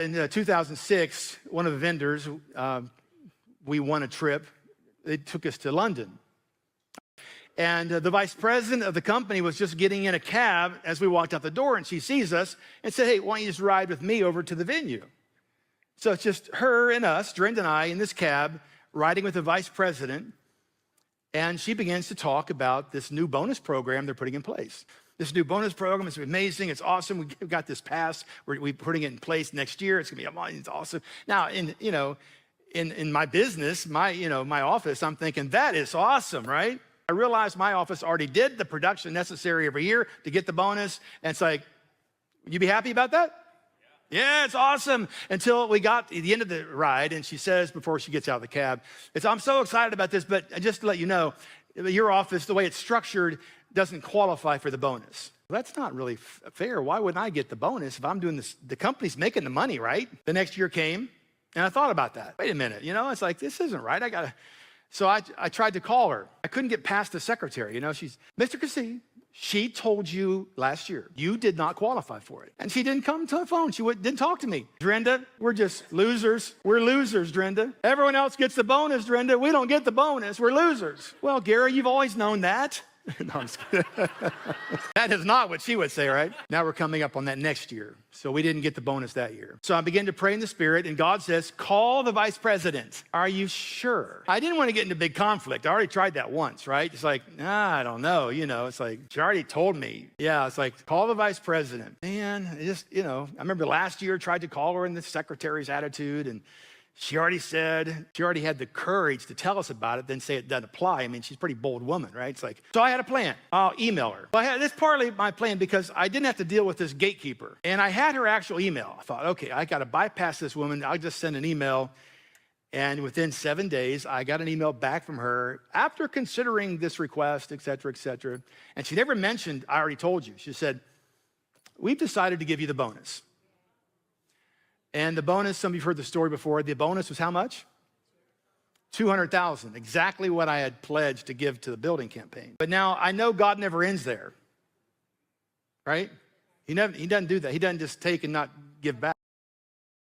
In 2006, one of the vendors, we won a trip. They took us to London. And the vice president of the company was just getting in a cab as we walked out the door, and she sees us and said, hey, why don't you just ride with me over to the venue? So it's just her and us, Drenda and I, in this cab, riding with the vice president. And she begins to talk about this new bonus program they're putting in place. This new bonus program is amazing. It's awesome. We've got this pass. We're putting it in place next year. It's going to be, it's awesome. Now, in my business, my office, I'm thinking, that is awesome, right? I realized my office already did the production necessary every year to get the bonus. And it's like, you be happy about that? Yeah, it's awesome. Until we got to the end of the ride, and she says before she gets out of the cab, I'm so excited about this, but just to let you know, your office, the way it's structured, doesn't qualify for the bonus. Well, that's not really fair. Why wouldn't I get the bonus if I'm doing this? The company's making the money, right? The next year came, and I thought about that. Wait a minute, it's like, this isn't right. So I tried to call her. I couldn't get past the secretary. She's, Mr. Cassini, she told you last year you did not qualify for it. And she didn't come to the phone. She didn't talk to me. Drenda, we're just losers. We're losers, Drenda. Everyone else gets the bonus, Drenda. We don't get the bonus. We're losers. Well, Gary, you've always known that. No, I'm just kidding. That is not what she would say, right? Now we're coming up on that next year. So we didn't get the bonus that year. So I began to pray in the Spirit, and God says, call the vice president. Are you sure? I didn't want to get into big conflict. I already tried that once, right? It's like, I don't know. It's like, she already told me. Yeah, it's like, call the vice president. Man, I remember last year, tried to call her in the secretary's attitude, and she already had the courage to tell us about it, then say it doesn't apply. I mean, she's a pretty bold woman, right? It's like, so I had a plan. I'll email her. Well, that's partly my plan because I didn't have to deal with this gatekeeper. And I had her actual email. I thought, okay, I got to bypass this woman. I'll just send an email. And within 7 days, I got an email back from her after considering this request, et cetera, et cetera. And she never mentioned, I already told you. She said, we've decided to give you the bonus. And the bonus, some of you've heard the story before, the bonus was how much? $200,000, exactly what I had pledged to give to the building campaign. But now I know God never ends there, right? He doesn't do that. He doesn't just take and not give back.